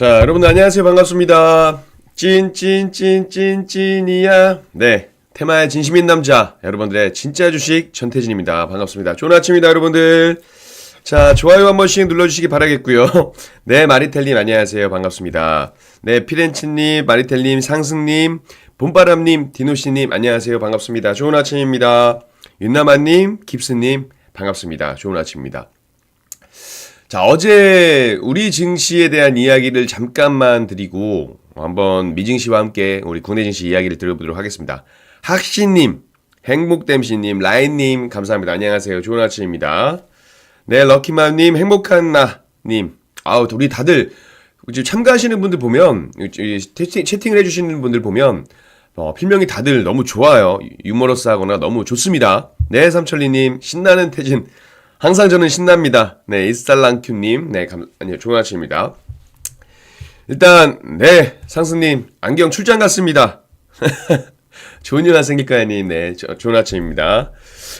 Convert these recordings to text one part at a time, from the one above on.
자, 여러분들 안녕하세요. 반갑습니다. 찐이야. 네, 테마의 진심인 남자, 여러분들의 진짜 주식 전태진입니다. 반갑습니다. 좋은 아침입니다, 여러분들. 자, 좋아요 한 번씩 눌러주시기 바라겠고요. 네, 마리텔님 안녕하세요. 반갑습니다. 네, 피렌치님, 마리텔님, 상승님, 봄바람님, 디노씨님 안녕하세요. 반갑습니다. 좋은 아침입니다. 윤나만님, 깁스님 반갑습니다. 좋은 아침입니다. 자, 어제 우리 증시에 대한 이야기를 잠깐만 드리고 한번 미증시와 함께 우리 국내 증시 이야기를 들어보도록 하겠습니다. 학시님, 행복댐시님, 라인님 감사합니다. 안녕하세요. 좋은 아침입니다. 네, 럭키맘님, 행복한 나님. 우리 다들 지금 참가하시는 분들 보면 채팅을 해주시는 분들 보면 필명이 다들 너무 좋아요. 유머러스하거나 너무 좋습니다. 네, 삼천리님, 신나는 태진. 항상 저는 신납니다. 네, 이살랑큐님, 네, 좋은 아침입니다. 일단, 네, 상승님, 안경 출장 갔습니다. 좋은 일 생길까요님, 네, 좋은 아침입니다.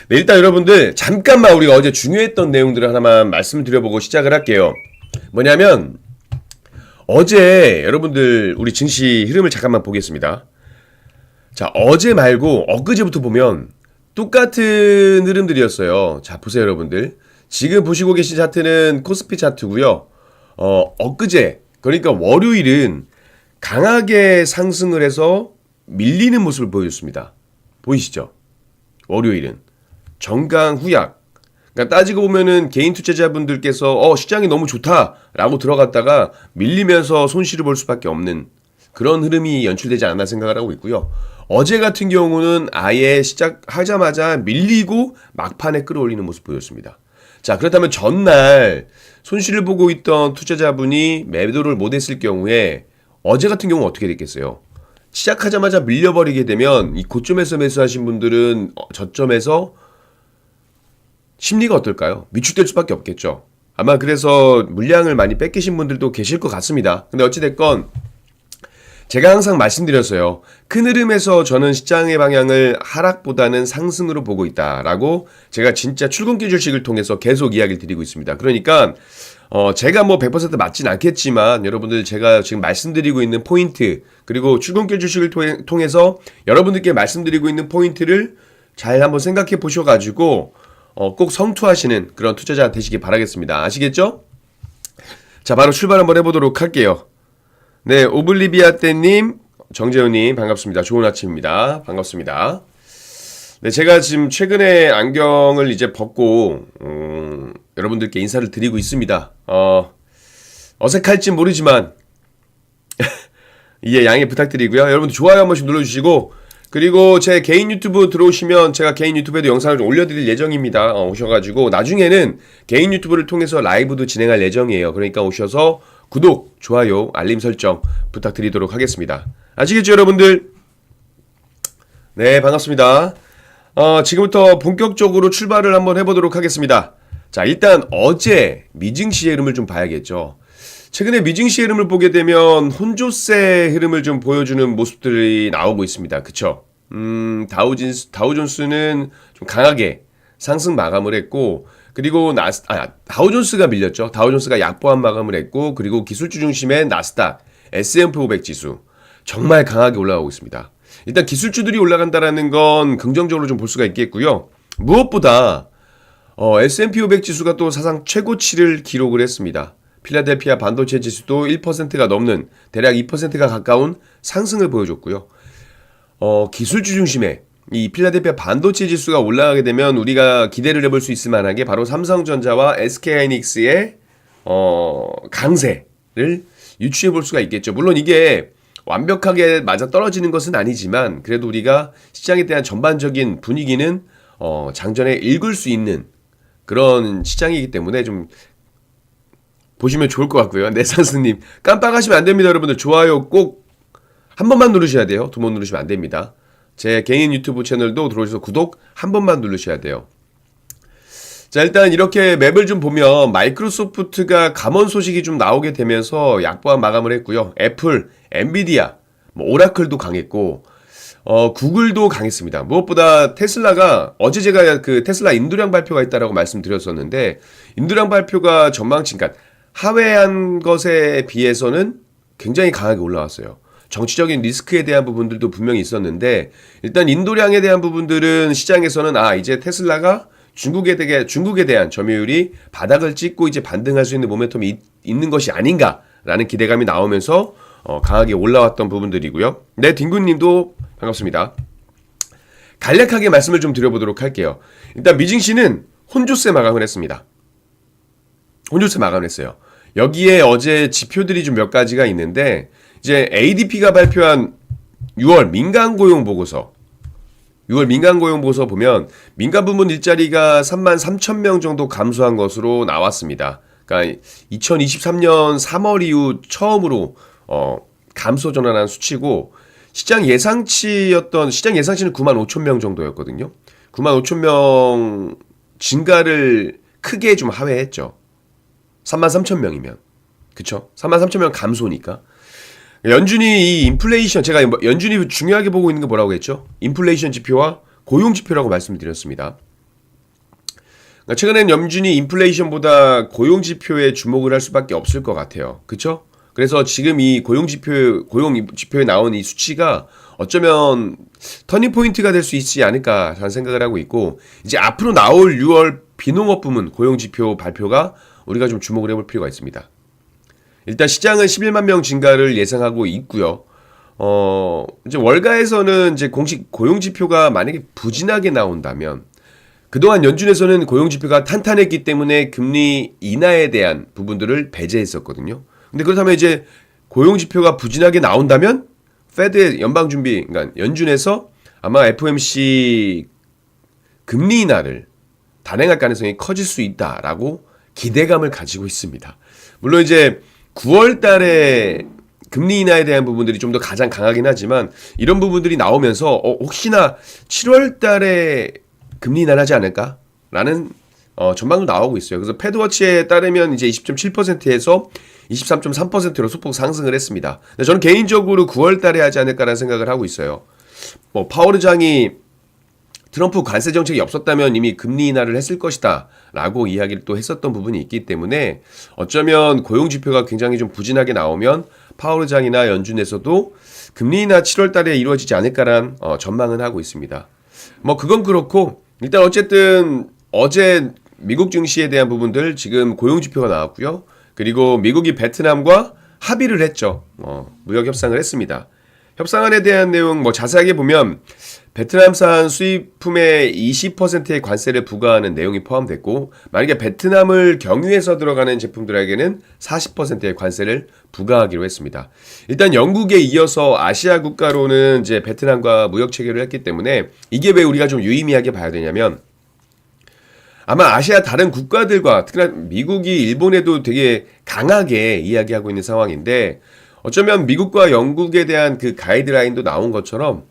네, 일단 여러분들, 잠깐만 우리가 어제 중요했던 내용들을 하나만 말씀드려보고 시작을 할게요. 뭐냐면, 어제 여러분들, 우리 증시 흐름을 잠깐만 보겠습니다. 자, 어제 말고 엊그제부터 보면, 똑같은 흐름들이었어요. 자, 보세요, 여러분들. 지금 보시고 계신 차트는 코스피 차트고요. 엊그제, 그러니까 월요일은 강하게 상승을 해서 밀리는 모습을 보여줬습니다. 보이시죠? 월요일은. 정강 후약. 그러니까 따지고 보면은 개인 투자자분들께서 시장이 너무 좋다라고 들어갔다가 밀리면서 손실을 볼 수밖에 없는 그런 흐름이 연출되지 않았나 생각을 하고 있고요. 어제 같은 경우는 아예 시작하자마자 밀리고 막판에 끌어올리는 모습 보였습니다. 자, 그렇다면 전날 손실을 보고 있던 투자자분이 매도를 못했을 경우에 어제 같은 경우는 어떻게 됐겠어요? 시작하자마자 밀려버리게 되면 이 고점에서 매수하신 분들은 저점에서 심리가 어떨까요? 위축될 수밖에 없겠죠. 아마 그래서 물량을 많이 뺏기신 분들도 계실 것 같습니다. 근데 어찌됐건 제가 항상 말씀드렸어요. 큰 흐름에서 저는 시장의 방향을 하락보다는 상승으로 보고 있다라고 제가 진짜 출근길 주식을 통해서 계속 이야기를 드리고 있습니다. 그러니까 제가 뭐 100% 맞진 않겠지만 여러분들 제가 지금 말씀드리고 있는 포인트 그리고 출근길 주식을 통해서 여러분들께 말씀드리고 있는 포인트를 잘 한번 생각해 보셔가지고 꼭 성투하시는 그런 투자자 되시기 바라겠습니다. 아시겠죠? 자, 바로 출발 한번 해보도록 할게요. 네, 오블리비아 때님, 정재훈님 반갑습니다. 좋은 아침입니다. 반갑습니다. 네, 제가 지금 최근에 안경을 이제 벗고 여러분들께 인사를 드리고 있습니다. 어색할지 모르지만 이해 양해 부탁드리고요. 여러분들 좋아요 한 번씩 눌러주시고 그리고 제 개인 유튜브 들어오시면 제가 개인 유튜브에도 영상을 좀 올려드릴 예정입니다. 오셔가지고 나중에는 개인 유튜브를 통해서 라이브도 진행할 예정이에요. 그러니까 오셔서 구독, 좋아요, 알림 설정 부탁드리도록 하겠습니다. 아시겠죠, 여러분들? 네, 반갑습니다. 지금부터 본격적으로 출발을 한번 해보도록 하겠습니다. 자, 일단 어제 미증시의 흐름을 좀 봐야겠죠. 최근에 미증시의 흐름을 보게 되면 혼조세 흐름을 좀 보여주는 모습들이 나오고 있습니다. 그쵸? 다우존스는 좀 강하게 상승 마감을 했고 그리고 다우존스가 밀렸죠. 다우존스가 약보한 마감을 했고 그리고 기술주 중심의 나스닥, S&P 500 지수 정말 강하게 올라가고 있습니다. 일단 기술주들이 올라간다라는 건 긍정적으로 좀 볼 수가 있겠고요. 무엇보다 S&P 500 지수가 또 사상 최고치를 기록을 했습니다. 필라델피아 반도체 지수도 1%가 넘는 대략 2%가 가까운 상승을 보여줬고요. 기술주 중심의 이 필라델피아 반도체 지수가 올라가게 되면 우리가 기대를 해볼 수 있을 만한 게 바로 삼성전자와 SK하이닉스의 강세를 유추해 볼 수가 있겠죠. 물론 이게 완벽하게 맞아 떨어지는 것은 아니지만 그래도 우리가 시장에 대한 전반적인 분위기는 장전에 읽을 수 있는 그런 시장이기 때문에 좀 보시면 좋을 것 같고요. 네, 상수님 깜빡하시면 안 됩니다. 여러분들 좋아요 꼭 한 번만 누르셔야 돼요. 두 번 누르시면 안 됩니다. 제 개인 유튜브 채널도 들어오셔서 구독 한 번만 누르셔야 돼요. 자, 일단 이렇게 맵을 좀 보면 마이크로소프트가 감원 소식이 좀 나오게 되면서 약보한 마감을 했고요. 애플, 엔비디아, 오라클도 강했고 구글도 강했습니다. 무엇보다 테슬라가 어제 제가 그 테슬라 인도량 발표가 있다라고 말씀드렸었는데 인도량 발표가 전망치 그러니까 하회한 것에 비해서는 굉장히 강하게 올라왔어요. 정치적인 리스크에 대한 부분들도 분명히 있었는데 일단 인도량에 대한 부분들은 시장에서는 이제 테슬라가 중국에 대한 점유율이 바닥을 찍고 이제 반등할 수 있는 모멘텀이 있는 것이 아닌가라는 기대감이 나오면서 강하게 올라왔던 부분들이고요. 네, 딩구님도 반갑습니다. 간략하게 말씀을 좀 드려보도록 할게요. 일단 미징씨는 혼조세 마감을 했습니다. 혼조세 마감을 했어요. 여기에 어제 지표들이 좀 몇 가지가 있는데 이제 ADP가 발표한 6월 민간 고용 보고서 보면 민간 부문 일자리가 33,000명 정도 감소한 것으로 나왔습니다. 그러니까 2023년 3월 이후 처음으로 감소 전환한 수치고 시장 예상치는 95,000명 정도였거든요. 95,000명 증가를 크게 좀 하회했죠. 33,000명이면. 그쵸? 33,000명 감소니까. 연준이 이 인플레이션, 제가 연준이 중요하게 보고 있는 게 뭐라고 했죠? 인플레이션 지표와 고용 지표라고 말씀드렸습니다. 그러니까 최근엔 연준이 인플레이션보다 고용 지표에 주목을 할 수밖에 없을 것 같아요. 그쵸? 그래서 지금 이 고용 지표에 나온 이 수치가 어쩌면 터닝 포인트가 될 수 있지 않을까 저는 생각을 하고 있고, 이제 앞으로 나올 6월 비농업 부문 고용 지표 발표가 우리가 좀 주목을 해볼 필요가 있습니다. 일단 시장은 11만 명 증가를 예상하고 있고요. 이제 월가에서는 이제 공식 고용 지표가 만약에 부진하게 나온다면, 그동안 연준에서는 고용 지표가 탄탄했기 때문에 금리 인하에 대한 부분들을 배제했었거든요. 근데 그렇다면 이제 고용 지표가 부진하게 나온다면 페드의 연방준비, 그러니까 연준에서 아마 FOMC 금리 인하를 단행할 가능성이 커질 수 있다라고 기대감을 가지고 있습니다. 물론 이제 9월 달에 금리 인하에 대한 부분들이 좀 더 가장 강하긴 하지만 이런 부분들이 나오면서 혹시나 7월 달에 금리 인하를 하지 않을까라는 전망도 나오고 있어요. 그래서 패드워치에 따르면 이제 20.7%에서 23.3%로 소폭 상승을 했습니다. 근데 저는 개인적으로 9월 달에 하지 않을까라는 생각을 하고 있어요. 파월 의장이 트럼프 관세 정책이 없었다면 이미 금리 인하를 했을 것이다 라고 이야기를 또 했었던 부분이 있기 때문에 어쩌면 고용 지표가 굉장히 좀 부진하게 나오면 파월 의장이나 연준에서도 금리 인하 7월 달에 이루어지지 않을까라는 전망은 하고 있습니다. 그건 그렇고 일단 어쨌든 어제 미국 증시에 대한 부분들 지금 고용 지표가 나왔고요. 그리고 미국이 베트남과 합의를 했죠. 무역 협상을 했습니다. 협상안에 대한 내용 자세하게 보면 베트남산 수입품에 20%의 관세를 부과하는 내용이 포함됐고, 만약에 베트남을 경유해서 들어가는 제품들에게는 40%의 관세를 부과하기로 했습니다. 일단 영국에 이어서 아시아 국가로는 이제 베트남과 무역 체결을 했기 때문에 이게 왜 우리가 좀 유의미하게 봐야 되냐면, 아마 아시아 다른 국가들과 특히나 미국이 일본에도 되게 강하게 이야기하고 있는 상황인데, 어쩌면 미국과 영국에 대한 그 가이드라인도 나온 것처럼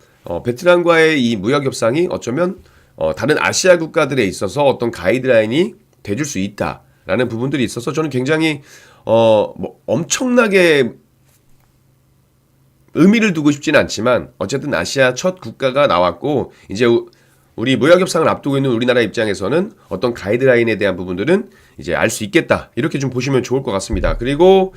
베트남과의 이 무역 협상이 어쩌면 다른 아시아 국가들에 있어서 어떤 가이드라인이 돼줄 수 있다라는 부분들이 있어서 저는 굉장히 엄청나게 의미를 두고 싶지는 않지만 어쨌든 아시아 첫 국가가 나왔고, 이제 우리 무역 협상을 앞두고 있는 우리나라 입장에서는 어떤 가이드라인에 대한 부분들은 이제 알 수 있겠다, 이렇게 좀 보시면 좋을 것 같습니다. 그리고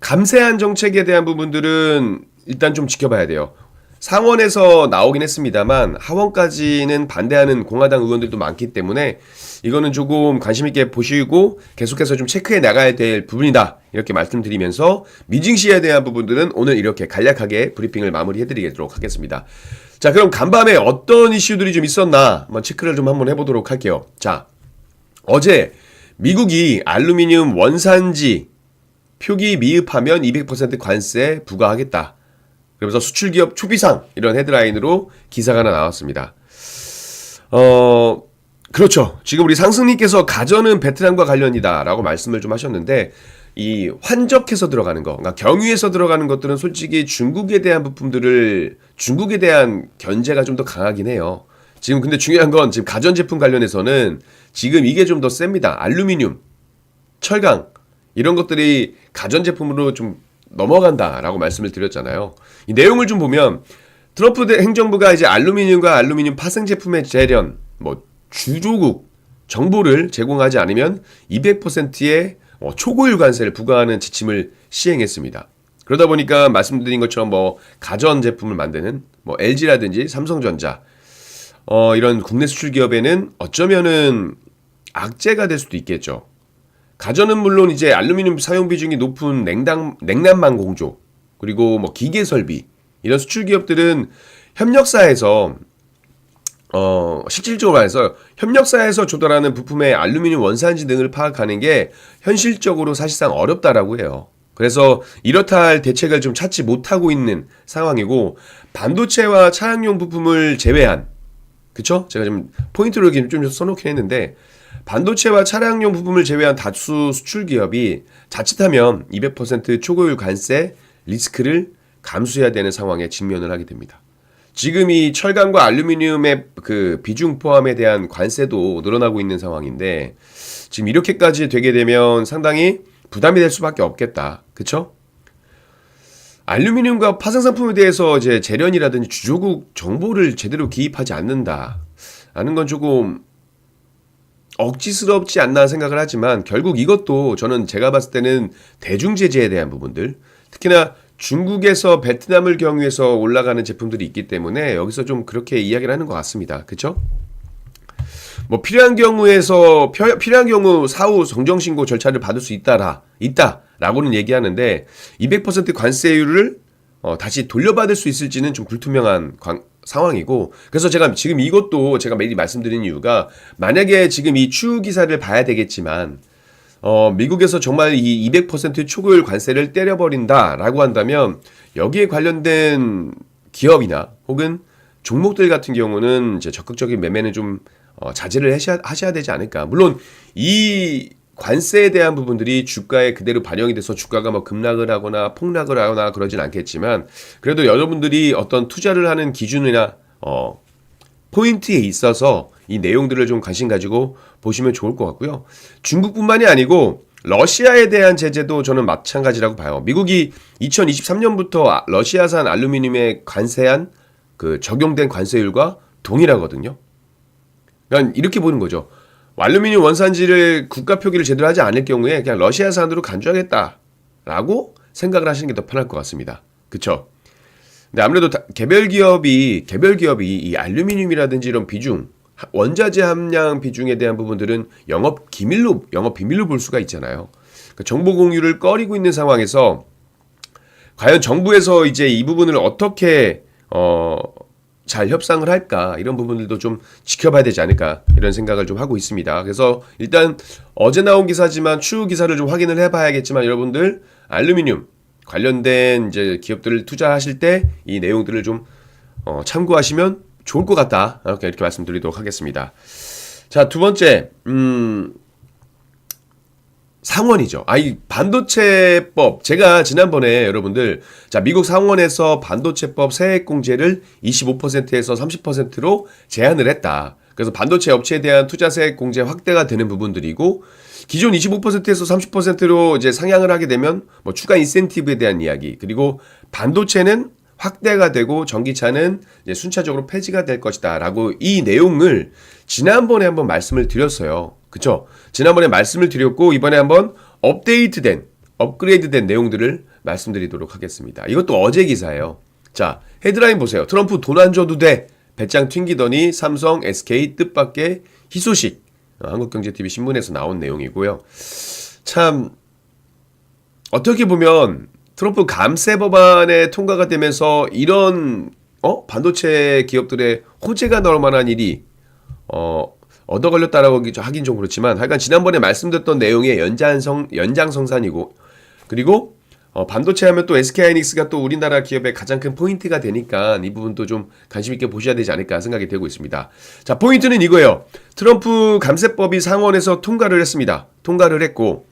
감세한 정책에 대한 부분들은 일단 좀 지켜봐야 돼요. 상원에서 나오긴 했습니다만 하원까지는 반대하는 공화당 의원들도 많기 때문에 이거는 조금 관심 있게 보시고 계속해서 좀 체크해 나가야 될 부분이다, 이렇게 말씀드리면서 미징시에 대한 부분들은 오늘 이렇게 간략하게 브리핑을 마무리해 드리도록 하겠습니다. 자, 그럼 간밤에 어떤 이슈들이 좀 있었나 한번 체크를 좀 한번 해보도록 할게요. 자, 어제 미국이 알루미늄 원산지 표기 미흡하면 200% 관세 부과하겠다, 그러면서 수출기업 초비상, 이런 헤드라인으로 기사가 하나 나왔습니다. 그렇죠. 지금 우리 상승님께서 가전은 베트남과 관련이다 라고 말씀을 좀 하셨는데, 이 환적해서 들어가는 거, 그러니까 경유해서 들어가는 것들은 솔직히 중국에 대한 부품들을, 중국에 대한 견제가 좀 더 강하긴 해요. 지금 근데 중요한 건 지금 가전제품 관련해서는 지금 이게 좀 더 셉니다. 알루미늄, 철강, 이런 것들이 가전제품으로 좀 넘어간다라고 말씀을 드렸잖아요. 이 내용을 좀 보면 트럼프 행정부가 이제 알루미늄과 알루미늄 파생 제품의 재련, 주조국 정보를 제공하지 않으면 200%의 초고율 관세를 부과하는 지침을 시행했습니다. 그러다 보니까 말씀드린 것처럼 뭐 가전 제품을 만드는 뭐 LG라든지 삼성전자 이런 국내 수출 기업에는 어쩌면은 악재가 될 수도 있겠죠. 가전은 물론 이제 알루미늄 사용 비중이 높은 냉난망 공조 그리고 뭐 기계 설비 이런 수출 기업들은 협력사에서 실질적으로 말해서 협력사에서 조달하는 부품의 알루미늄 원산지 등을 파악하는 게 현실적으로 사실상 어렵다라고 해요. 그래서 이렇다 할 대책을 좀 찾지 못하고 있는 상황이고 반도체와 차량용 부품을 제외한 그쵸? 제가 좀 포인트로 좀 써놓긴 했는데 반도체와 차량용 부품을 제외한 다수 수출 기업이 자칫하면 200% 초고율 관세 리스크를 감수해야 되는 상황에 직면을 하게 됩니다. 지금 이 철강과 알루미늄의 그 비중 포함에 대한 관세도 늘어나고 있는 상황인데 지금 이렇게까지 되게 되면 상당히 부담이 될 수밖에 없겠다. 그쵸? 알루미늄과 파생 상품에 대해서 이제 재련이라든지 주조국 정보를 제대로 기입하지 않는다. 라는 건 조금 억지스럽지 않나 생각을 하지만 결국 이것도 저는 제가 봤을 때는 대중 제재에 대한 부분들 특히나 중국에서 베트남을 경유해서 올라가는 제품들이 있기 때문에 여기서 좀 그렇게 이야기를 하는 것 같습니다. 그쵸? 뭐 필요한 경우 사후 정정신고 절차를 받을 수 있다라고는 얘기하는데 200% 관세율을 다시 돌려받을 수 있을지는 좀 불투명한 상황이고 그래서 제가 지금 이것도 제가 매일 말씀드리는 이유가 만약에 지금 이 추후 기사를 봐야 되겠지만 미국에서 정말 이 200% 초고율 관세를 때려버린다라고 한다면 여기에 관련된 기업이나 혹은 종목들 같은 경우는 이제 적극적인 매매는 좀 자제를 하셔야 되지 않을까. 물론 이 관세에 대한 부분들이 주가에 그대로 반영이 돼서 주가가 뭐 급락을 하거나 폭락을 하거나 그러진 않겠지만 그래도 여러분들이 어떤 투자를 하는 기준이나 포인트에 있어서 이 내용들을 좀 관심 가지고 보시면 좋을 것 같고요. 중국뿐만이 아니고 러시아에 대한 제재도 저는 마찬가지라고 봐요. 미국이 2023년부터 러시아산 알루미늄에 관세한 그 적용된 관세율과 동일하거든요. 그러니까 이렇게 보는 거죠. 알루미늄 원산지를 국가 표기를 제대로 하지 않을 경우에 그냥 러시아산으로 간주하겠다라고 생각을 하시는 게 더 편할 것 같습니다. 그쵸? 근데 아무래도 개별 기업이 이 알루미늄이라든지 이런 비중, 원자재 함량 비중에 대한 부분들은 영업 비밀로 볼 수가 있잖아요. 그러니까 정보 공유를 꺼리고 있는 상황에서 과연 정부에서 이제 이 부분을 어떻게 잘 협상을 할까 이런 부분들도 좀 지켜봐야 되지 않을까 이런 생각을 좀 하고 있습니다. 그래서 일단 어제 나온 기사지만 추후 기사를 좀 확인을 해봐야겠지만 여러분들 알루미늄 관련된 이제 기업들을 투자하실 때 이 내용들을 좀 참고하시면 좋을 것 같다 이렇게 말씀드리도록 하겠습니다. 자, 두 번째 상원이죠. 이 반도체법 제가 지난번에 여러분들 미국 상원에서 반도체법 세액공제를 25%에서 30%로 제한을 했다. 그래서 반도체 업체에 대한 투자 세액공제 확대가 되는 부분들이고 기존 25%에서 30%로 이제 상향을 하게 되면 뭐 추가 인센티브에 대한 이야기 그리고 반도체는 확대가 되고 전기차는 이제 순차적으로 폐지가 될 것이다라고 이 내용을 지난번에 한번 말씀을 드렸어요. 그쵸? 지난번에 말씀을 드렸고 이번에 한번 업그레이드된 내용들을 말씀드리도록 하겠습니다. 이것도 어제 기사예요. 자, 헤드라인 보세요. 트럼프 돈 안 줘도 돼. 배짱 튕기더니 삼성, SK 뜻밖의 희소식. 한국경제TV 신문에서 나온 내용이고요. 참 어떻게 보면 트럼프 감세 법안에 통과가 되면서 이런 반도체 기업들의 호재가 나올 만한 일이 얻어 걸렸다라고 하긴 좀 그렇지만 하여간 지난번에 말씀드렸던 내용의 연장성산이고 그리고 반도체 하면 또 SK하이닉스가 또 우리나라 기업의 가장 큰 포인트가 되니까 이 부분도 좀 관심 있게 보셔야 되지 않을까 생각이 되고 있습니다. 자, 포인트는 이거예요. 트럼프 감세법이 상원에서 통과를 했습니다. 통과를 했고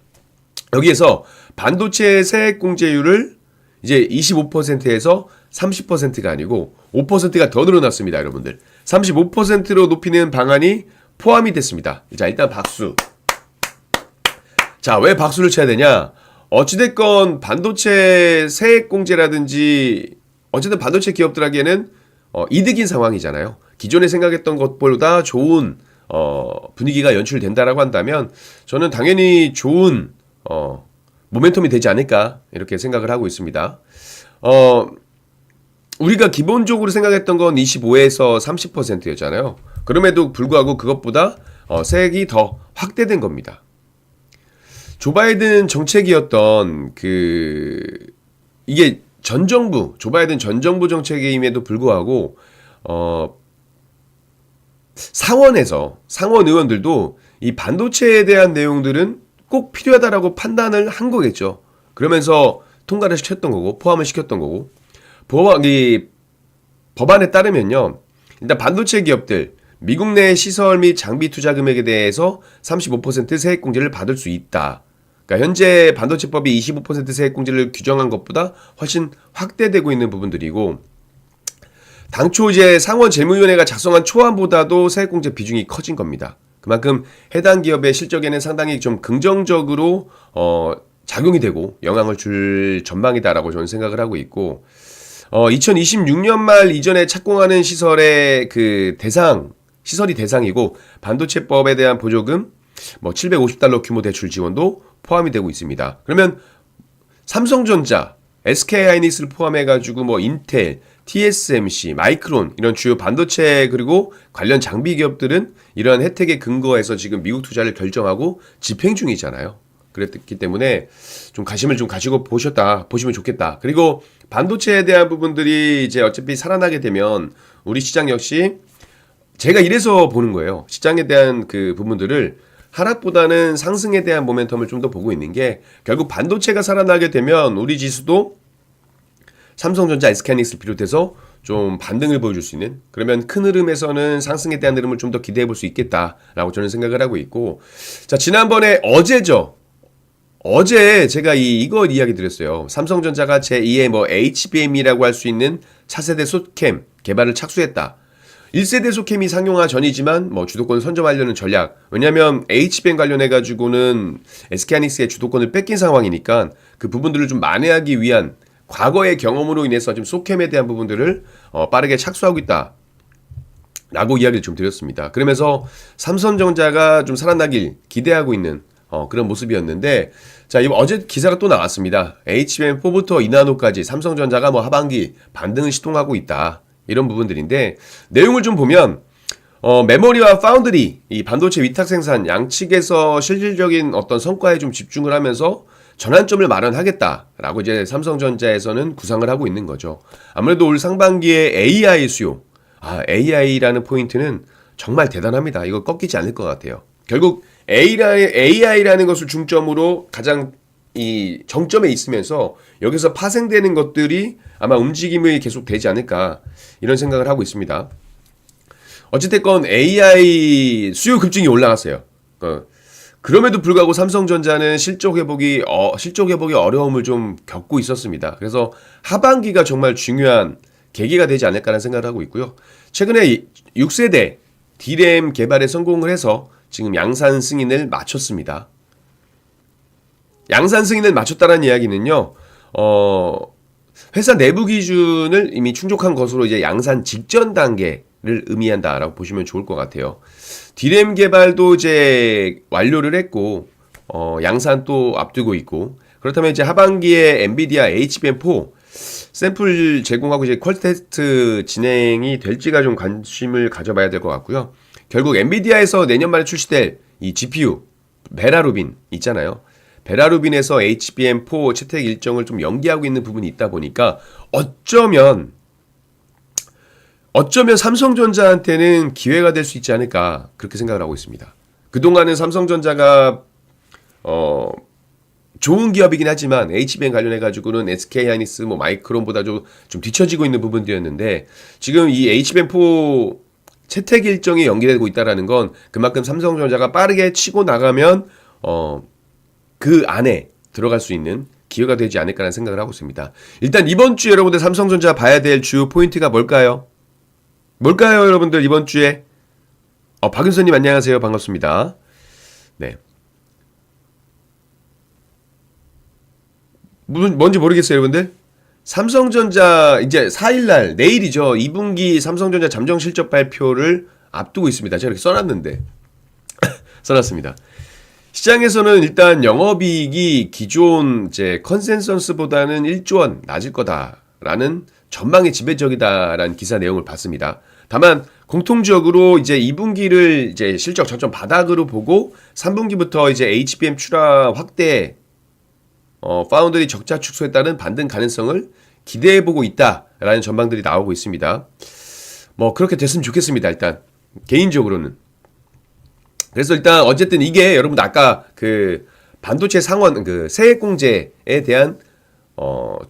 여기에서 반도체 세액 공제율을 이제 25%에서 30%가 아니고 5%가 더 늘어났습니다, 여러분들. 35%로 높이는 방안이 포함이 됐습니다. 자, 일단 박수. 자, 왜 박수를 쳐야 되냐? 어찌됐건 반도체 세액 공제라든지 어쨌든 반도체 기업들에게는 이득인 상황이잖아요. 기존에 생각했던 것보다 좋은 분위기가 연출된다라고 한다면 저는 당연히 좋은 모멘텀이 되지 않을까 이렇게 생각을 하고 있습니다. 우리가 기본적으로 생각했던 건 25에서 30%였잖아요. 그럼에도 불구하고 그것보다 세액이 더 확대된 겁니다. 조 바이든 정책이었던 이게 조 바이든 전 정부 정책임에도 불구하고 상원 의원들도 이 반도체에 대한 내용들은 꼭 필요하다라고 판단을 한 거겠죠. 그러면서 통과를 시켰던 거고, 포함을 시켰던 거고, 이 법안에 따르면요, 일단 반도체 기업들 미국 내 시설 및 장비 투자 금액에 대해서 35% 세액 공제를 받을 수 있다. 그러니까 현재 반도체법이 25% 세액 공제를 규정한 것보다 훨씬 확대되고 있는 부분들이고, 당초 이제 상원 재무위원회가 작성한 초안보다도 세액 공제 비중이 커진 겁니다. 그만큼 해당 기업의 실적에는 상당히 좀 긍정적으로 작용이 되고 영향을 줄 전망이다라고 저는 생각을 하고 있고, 2026년 말 이전에 착공하는 시설의 시설이 대상이고, 반도체법에 대한 보조금 $750 규모 대출 지원도 포함이 되고 있습니다. 그러면 삼성전자, SK하이닉스를 포함해가지고 인텔, TSMC, 마이크론 이런 주요 반도체 그리고 관련 장비 기업들은 이러한 혜택에 근거해서 지금 미국 투자를 결정하고 집행 중이잖아요. 그랬기 때문에 좀 관심을 좀 가지고 보시면 좋겠다. 그리고 반도체에 대한 부분들이 이제 어차피 살아나게 되면 우리 시장 역시 제가 이래서 보는 거예요. 시장에 대한 그 부분들을 하락보다는 상승에 대한 모멘텀을 좀 더 보고 있는 게, 결국 반도체가 살아나게 되면 우리 지수도 삼성전자, SK하이닉스를 비롯해서 좀 반등을 보여줄 수 있는, 그러면 큰 흐름에서는 상승에 대한 흐름을 좀 더 기대해 볼 수 있겠다라고 저는 생각을 하고 있고, 자, 지난번에 어제 제가 이걸 이야기 드렸어요. 삼성전자가 제2의 HBM이라고 할 수 있는 차세대 숏캠 개발을 착수했다. 1세대 숏캠이 상용화 전이지만 주도권을 선점하려는 전략. 왜냐하면 HBM 관련해가지고는 SK하이닉스의 주도권을 뺏긴 상황이니까 그 부분들을 좀 만회하기 위한 과거의 경험으로 인해서 좀 숏캠에 대한 부분들을 빠르게 착수하고 있다 라고 이야기를 좀 드렸습니다. 그러면서 삼성전자가 좀 살아나길 기대하고 있는 그런 모습이었는데, 자, 이번 어제 기사가 또 나왔습니다. HBM4부터 2나노까지 삼성전자가 하반기 반등을 시도하고 있다, 이런 부분들인데, 내용을 좀 보면 메모리와 파운드리, 이 반도체 위탁 생산 양측에서 실질적인 어떤 성과에 좀 집중을 하면서 전환점을 마련하겠다라고 이제 삼성전자에서는 구상을 하고 있는 거죠. 아무래도 올 상반기에 AI 수요, AI라는 포인트는 정말 대단합니다. 이거 꺾이지 않을 것 같아요. 결국 AI라는 것을 중점으로 가장 이 정점에 있으면서 여기서 파생되는 것들이 아마 움직임이 계속 되지 않을까, 이런 생각을 하고 있습니다. 어찌됐건 AI 수요 급증이 올라갔어요. 그럼에도 불구하고 삼성전자는 실적 회복이 어려움을 좀 겪고 있었습니다. 그래서 하반기가 정말 중요한 계기가 되지 않을까라는 생각을 하고 있고요. 최근에 6세대 D램 개발에 성공을 해서 지금 양산 승인을 마쳤습니다. 양산 승인을 마쳤다는 이야기는요, 회사 내부 기준을 이미 충족한 것으로 이제 양산 직전 단계를 의미한다라고 보시면 좋을 것 같아요. D램 개발도 이제 완료를 했고, 양산 또 앞두고 있고, 그렇다면 이제 하반기에 엔비디아 HBM4 샘플 제공하고 이제 퀄리티 테스트 진행이 될지가 좀 관심을 가져봐야 될 것 같고요. 결국 엔비디아에서 내년 말에 출시될 이 GPU 베라루빈 있잖아요. 베라루빈에서 HBM4 채택 일정을 좀 연기하고 있는 부분이 있다 보니까 어쩌면 삼성전자한테는 기회가 될 수 있지 않을까, 그렇게 생각을 하고 있습니다. 그동안은 삼성전자가 좋은 기업이긴 하지만 HBM 관련해가지고는 SK하이닉스, 마이크론보다 좀 뒤처지고 있는 부분들이었는데, 지금 이 HBM4 채택 일정이 연기되고 있다는 건 그만큼 삼성전자가 빠르게 치고 나가면 그 안에 들어갈 수 있는 기회가 되지 않을까라는 생각을 하고 있습니다. 일단 이번 주 여러분들 삼성전자 봐야 될 주요 포인트가 뭘까요? 여러분들 이번 주에? 박윤선님 안녕하세요. 반갑습니다. 네. 뭔지 모르겠어요, 여러분들? 삼성전자 이제 4일날 내일이죠. 2분기 삼성전자 잠정 실적 발표를 앞두고 있습니다. 제가 이렇게 써놨는데 써놨습니다. 시장에서는 일단 영업이익이 기존 이제 컨센서스보다는 1조 원 낮을 거다라는 전망이 지배적이다라는 기사 내용을 봤습니다. 다만 공통적으로 이제 2분기를 이제 실적 저점 바닥으로 보고 3분기부터 이제 HBM 출하 확대, 파운드리 적자 축소에 따른 반등 가능성을 기대해 보고 있다라는 전망들이 나오고 있습니다. 뭐 그렇게 됐으면 좋겠습니다. 일단 개인적으로는. 그래서 일단 어쨌든 이게 여러분 아까 그 반도체 상원 그 세액공제에 대한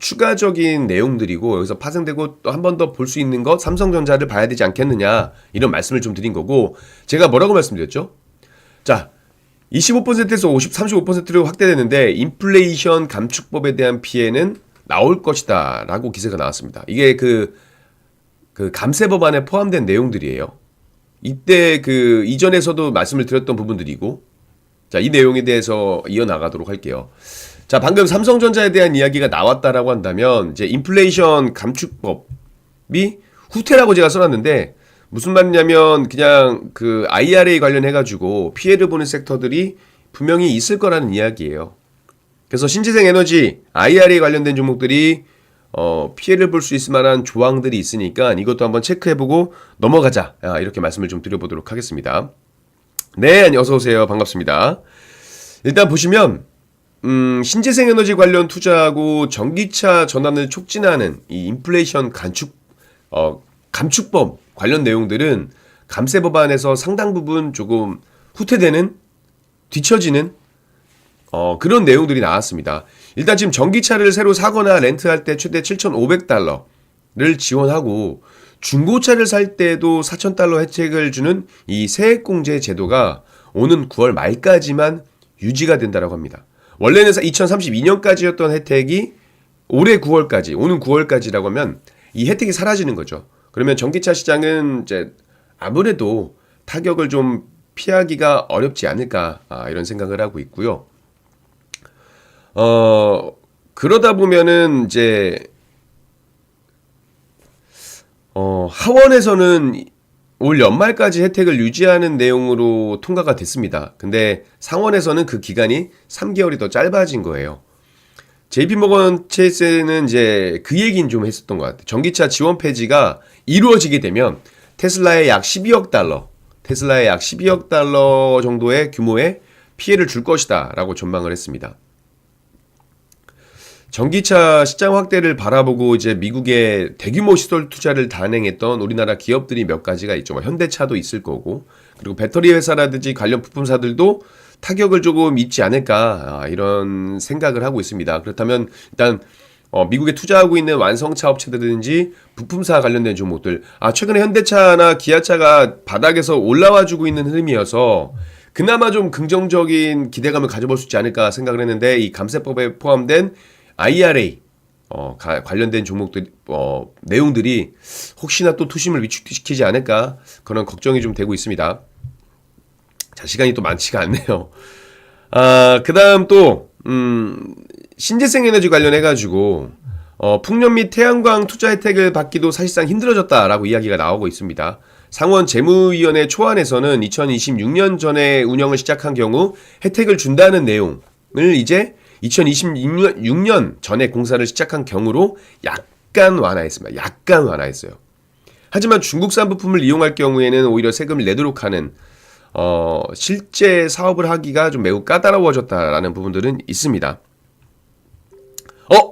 추가적인 내용들이고 여기서 파생되고 또 한 번 더 볼 수 있는 것 삼성전자를 봐야 되지 않겠느냐 이런 말씀을 좀 드린 거고 제가 뭐라고 말씀드렸죠? 자 25%에서 35%로 확대되는데 인플레이션 감축법에 대한 피해는 나올 것이다 라고 기사가 나왔습니다. 이게 그 감세 법안에 포함된 내용들이에요. 이때 그 이전에서도 말씀을 드렸던 부분들이고 자, 이 내용에 대해서 이어나가도록 할게요. 자, 방금 삼성전자에 대한 이야기가 나왔다라고 한다면 이제 인플레이션 감축법이 후퇴라고 제가 써놨는데 무슨 말이냐면 그냥 그 IRA 관련해가지고 피해를 보는 섹터들이 분명히 있을 거라는 이야기예요. 그래서 신재생 에너지 IRA 관련된 종목들이 피해를 볼 수 있을 만한 조항들이 있으니까 이것도 한번 체크해보고 넘어가자. 이렇게 말씀을 좀 드려보도록 하겠습니다. 네, 어서오세요. 반갑습니다. 일단 보시면, 신재생 에너지 관련 투자하고 전기차 전환을 촉진하는 이 인플레이션 감축법 관련 내용들은 감세 법안에서 상당 부분 조금 후퇴되는, 뒤처지는 그런 내용들이 나왔습니다. 일단 지금 전기차를 새로 사거나 렌트할 때 최대 7,500달러를 지원하고 중고차를 살 때도 4,000달러 혜택을 주는 이 세액공제 제도가 오는 9월 말까지만 유지가 된다고 합니다. 원래는 2032년까지였던 혜택이 올해 9월까지, 오는 9월까지라고 하면 이 혜택이 사라지는 거죠. 그러면 전기차 시장은 이제 아무래도 타격을 좀 피하기가 어렵지 않을까 이런 생각을 하고 있고요. 그러다 보면은 이제 하원에서는 올 연말까지 혜택을 유지하는 내용으로 통과가 됐습니다. 근데 상원에서는 그 기간이 3개월이 더 짧아진 거예요. JP모건 체이스는 이제 그 얘기는 좀 했었던 것 같아요. 전기차 지원 폐지가 이루어지게 되면 테슬라에 약 12억 달러 정도의 규모의 피해를 줄 것이다 라고 전망을 했습니다. 전기차 시장 확대를 바라보고 이제 미국의 대규모 시설 투자를 단행했던 우리나라 기업들이 몇 가지가 있죠. 뭐 현대차도 있을 거고, 그리고 배터리 회사라든지 관련 부품사들도 타격을 조금 입지 않을까 이런 생각을 하고 있습니다. 그렇다면 일단 미국에 투자하고 있는 완성차 업체들이든지 부품사 관련된 종목들, 최근에 현대차나 기아차가 바닥에서 올라와주고 있는 흐름이어서 그나마 좀 긍정적인 기대감을 가져볼 수 있지 않을까 생각을 했는데 이 감세법에 포함된 IRA 관련된 종목들 내용들이 혹시나 또 투심을 위축시키지 않을까 그런 걱정이 좀 되고 있습니다. 자, 시간이 또 많지가 않네요. 그다음 또 신재생 에너지 관련해가지고 풍력 및 태양광 투자 혜택을 받기도 사실상 힘들어졌다라고 이야기가 나오고 있습니다. 상원 재무위원회 초안에서는 2026년 전에 운영을 시작한 경우 혜택을 준다는 내용을 이제 2026년 전에 공사를 시작한 경우로 약간 완화했습니다. 약간 완화했어요. 하지만 중국산 부품을 이용할 경우에는 오히려 세금을 내도록 하는 실제 사업을 하기가 좀 매우 까다로워졌다라는 부분들은 있습니다.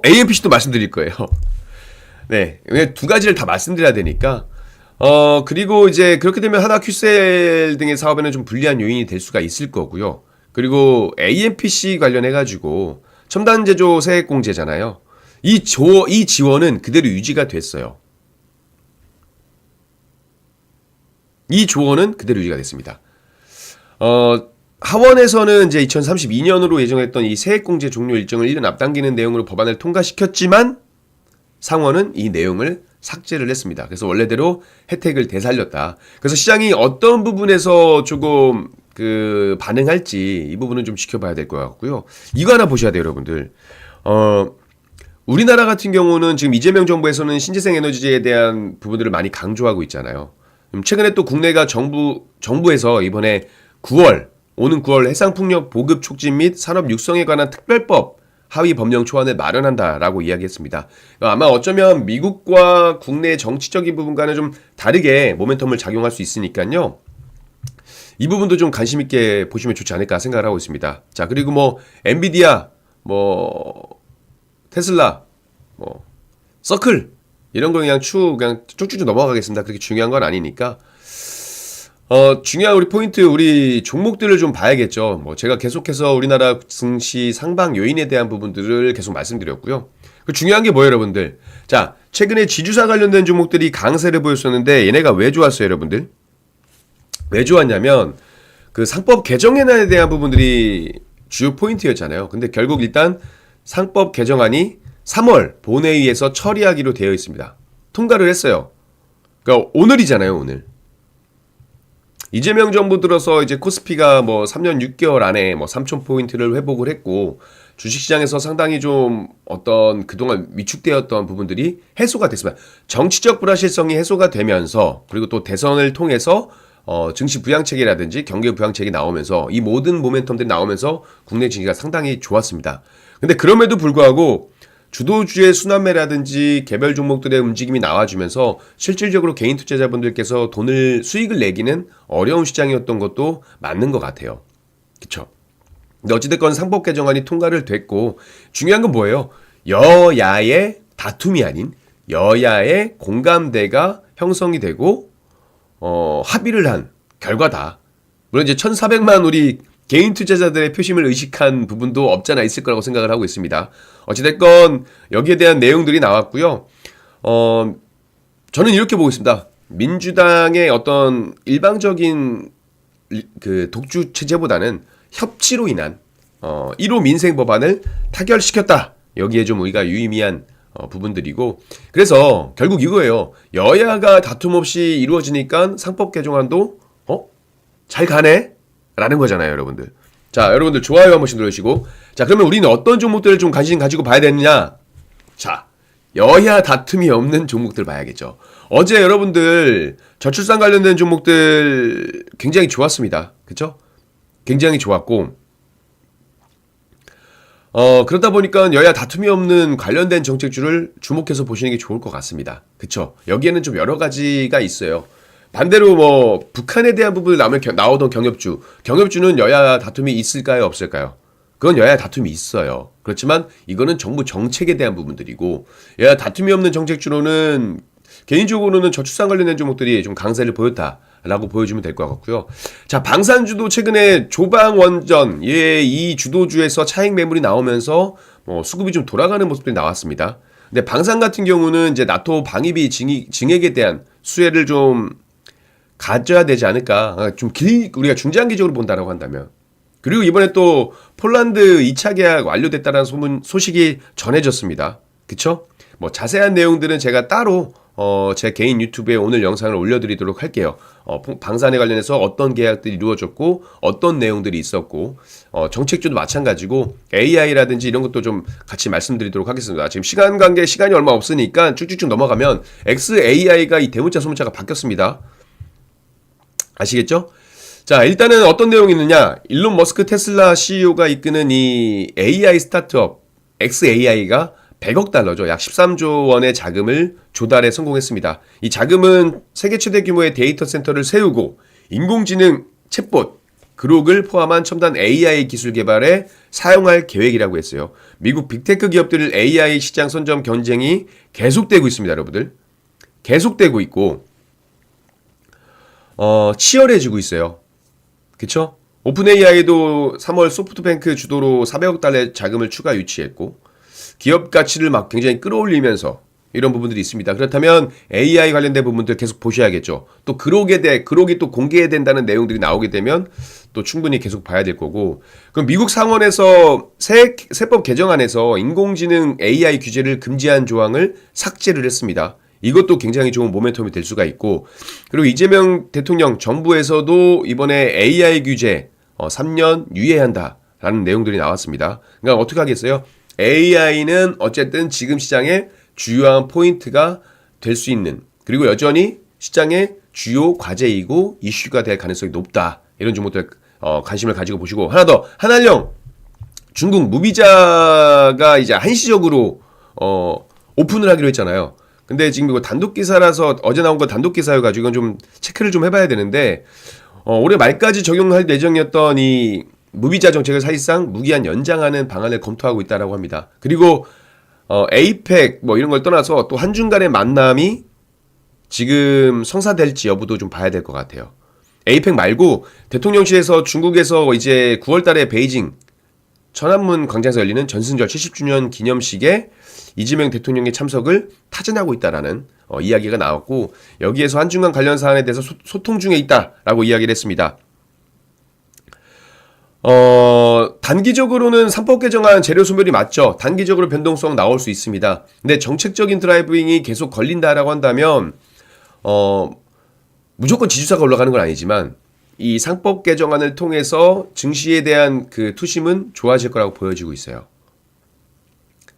AMPC도 말씀드릴 거예요. 네, 두 가지를 다 말씀드려야 되니까. 그리고 이제 그렇게 되면 하나큐셀 등의 사업에는 좀 불리한 요인이 될 수가 있을 거고요. 그리고 AMPC 관련해가지고 첨단 제조 세액 공제잖아요. 이 지원은 그대로 유지가 됐어요. 이 조언은 그대로 유지가 됐습니다. 하원에서는 이제 2032년으로 예정했던 이 세액공제 종료 일정을 1년 앞당기는 내용으로 법안을 통과시켰지만 상원은 이 내용을 삭제를 했습니다. 그래서 원래대로 혜택을 되살렸다. 그래서 시장이 어떤 부분에서 조금 반응할지 이 부분은 좀 지켜봐야 될 것 같고요. 이거 하나 보셔야 돼요, 여러분들. 우리나라 같은 경우는 지금 이재명 정부에서는 신재생 에너지에 대한 부분들을 많이 강조하고 있잖아요. 최근에 또 국내가 정부에서 이번에 9월 오는 9월 해상풍력 보급 촉진 및 산업 육성에 관한 특별법 하위 법령 초안을 마련한다라고 이야기했습니다. 아마 어쩌면 미국과 국내 정치적인 부분과는 좀 다르게 모멘텀을 작용할 수 있으니까요. 이 부분도 좀 관심 있게 보시면 좋지 않을까 생각을 하고 있습니다. 자, 그리고 뭐 엔비디아, 뭐 테슬라, 뭐 서클 이런 거 그냥 쭉쭉 넘어가겠습니다. 그렇게 중요한 건 아니니까. 중요한 우리 포인트, 우리 종목들을 좀 봐야겠죠. 뭐 제가 계속해서 우리나라 증시 상방 요인에 대한 부분들을 계속 말씀드렸고요. 그 중요한 게 뭐예요, 여러분들? 자, 최근에 지주사 관련된 종목들이 강세를 보였었는데 얘네가 왜 좋았어요, 여러분들? 왜 좋았냐면 그 상법 개정안에 대한 부분들이 주요 포인트였잖아요. 근데 결국 일단 상법 개정안이 3월 본회의에서 처리하기로 되어 있습니다. 통과를 했어요. 그러니까 오늘이잖아요, 오늘. 이재명 정부 들어서 이제 코스피가 뭐 3년 6개월 안에 뭐 3,000포인트를 회복을 했고 주식시장에서 상당히 좀 어떤 그동안 위축되었던 부분들이 해소가 됐습니다. 정치적 불확실성이 해소가 되면서 그리고 또 대선을 통해서 증시 부양책이라든지 경기 부양책이 나오면서 이 모든 모멘텀들이 나오면서 국내 증시가 상당히 좋았습니다. 근데 그럼에도 불구하고 주도주의 순환매라든지 개별 종목들의 움직임이 나와주면서 실질적으로 개인 투자자분들께서 수익을 내기는 어려운 시장이었던 것도 맞는 것 같아요. 그쵸? 근데 어찌됐건 상법 개정안이 통과를 됐고 중요한 건 뭐예요? 여야의 다툼이 아닌 여야의 공감대가 형성이 되고 합의를 한 결과다. 물론 이제 1,400만 우리 개인 투자자들의 표심을 의식한 부분도 없잖아 있을 거라고 생각을 하고 있습니다. 어찌됐건 여기에 대한 내용들이 나왔고요. 저는 이렇게 보고 있습니다. 민주당의 어떤 일방적인 그 독주 체제보다는 협치로 인한 1호 민생 법안을 타결시켰다. 여기에 좀 우리가 유의미한 부분들이고 그래서 결국 이거예요. 여야가 다툼 없이 이루어지니까 상법 개정안도 잘 가네? 라는 거잖아요, 여러분들. 자, 여러분들 좋아요 한 번씩 눌러주시고. 자, 그러면 우리는 어떤 종목들을 좀 관심 가지고 봐야 되느냐? 자, 여야 다툼이 없는 종목들 봐야겠죠. 어제 여러분들 저출산 관련된 종목들 굉장히 좋았습니다. 그쵸? 굉장히 좋았고, 그러다 보니까 여야 다툼이 없는 관련된 정책주를 주목해서 보시는 게 좋을 것 같습니다. 그쵸? 여기에는 좀 여러 가지가 있어요. 반대로 뭐 북한에 대한 부분을 나오던 경협주는 여야 다툼이 있을까요, 없을까요? 그건 여야 다툼이 있어요. 그렇지만 이거는 정부 정책에 대한 부분들이고 여야 다툼이 없는 정책주로는 개인적으로는 저출산 관련된 종목들이 좀 강세를 보였다라고 보여주면 될 것 같고요. 자, 방산주도 최근에 조방원전 이 주도주에서 차익 매물이 나오면서 수급이 좀 돌아가는 모습들이 나왔습니다. 근데 방산 같은 경우는 이제 나토 방위비 증액에 대한 수혜를 좀 가져야 되지 않을까. 우리가 중장기적으로 본다라고 한다면. 그리고 이번에 또 폴란드 2차 계약 완료됐다는 소식이 전해졌습니다. 그쵸? 뭐 자세한 내용들은 제가 따로 제 개인 유튜브에 오늘 영상을 올려드리도록 할게요. 방산에 관련해서 어떤 계약들이 이루어졌고 어떤 내용들이 있었고 정책주도 마찬가지고 AI라든지 이런 것도 좀 같이 말씀드리도록 하겠습니다. 지금 시간 관계 시간이 얼마 없으니까 쭉쭉쭉 넘어가면 XAI가 이 대문자 소문자가 바뀌었습니다. 아시겠죠? 자, 일단은 어떤 내용이 있느냐. 일론 머스크 테슬라 CEO가 이끄는 이 AI 스타트업 XAI가 100억 달러죠. 약 13조 원의 자금을 조달에 성공했습니다. 이 자금은 세계 최대 규모의 데이터 센터를 세우고 인공지능 챗봇, 그록을 포함한 첨단 AI 기술 개발에 사용할 계획이라고 했어요. 미국 빅테크 기업들 AI 시장 선점 경쟁이 계속되고 있습니다, 여러분들. 계속되고 있고 치열해지고 있어요. 그쵸? 오픈 AI도 3월 소프트뱅크 주도로 400억 달러의 자금을 추가 유치했고 기업 가치를 막 굉장히 끌어올리면서 이런 부분들이 있습니다. 그렇다면 AI 관련된 부분들 계속 보셔야겠죠. 또 그록이 또 공개된다는 내용들이 나오게 되면 또 충분히 계속 봐야 될 거고. 그럼 미국 상원에서 세법 개정안에서 인공지능 AI 규제를 금지한 조항을 삭제를 했습니다. 이것도 굉장히 좋은 모멘텀이 될 수가 있고 그리고 이재명 대통령 정부에서도 이번에 AI 규제 3년 유예한다라는 내용들이 나왔습니다. 그러니까 어떻게 하겠어요? AI는 어쨌든 지금 시장의 주요한 포인트가 될 수 있는 그리고 여전히 시장의 주요 과제이고 이슈가 될 가능성이 높다. 이런 종목들 관심을 가지고 보시고, 하나 더, 한한령 중국 무비자가 이제 한시적으로 오픈을 하기로 했잖아요. 근데 지금 이거 단독 기사라서 어제 나온 거 단독 기사여가지고 이건 좀 체크를 좀 해봐야 되는데 올해 말까지 적용할 예정이었던 이 무비자 정책을 사실상 무기한 연장하는 방안을 검토하고 있다라고 합니다. 그리고 에이펙 뭐 이런 걸 떠나서 또 한중 간의 만남이 지금 성사될지 여부도 좀 봐야 될 것 같아요. 에이펙 말고 대통령실에서 중국에서 이제 9월달에 베이징 천안문 광장에서 열리는 전승절 70주년 기념식에 이재명 대통령의 참석을 타진하고 있다라는 이야기가 나왔고 여기에서 한중 간 관련 사안에 대해서 소통 중에 있다라고 이야기를 했습니다. 단기적으로는 3법 개정안 재료 소멸이 맞죠. 단기적으로 변동성 나올 수 있습니다. 근데 정책적인 드라이빙이 계속 걸린다라고 한다면 무조건 지주사가 올라가는 건 아니지만 이 상법 개정안을 통해서 증시에 대한 그 투심은 좋아질 거라고 보여지고 있어요.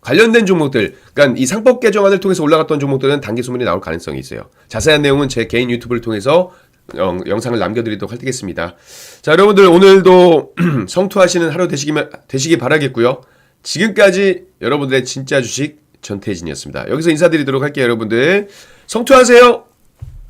관련된 종목들, 그러니까 이 상법 개정안을 통해서 올라갔던 종목들은 단기 소멸이 나올 가능성이 있어요. 자세한 내용은 제 개인 유튜브를 통해서 영상을 남겨드리도록 하겠습니다. 자, 여러분들 오늘도 성투하시는 하루 되시기 바라겠고요. 지금까지 여러분들의 진짜 주식 전태진이었습니다. 여기서 인사드리도록 할게요, 여러분들. 성투하세요!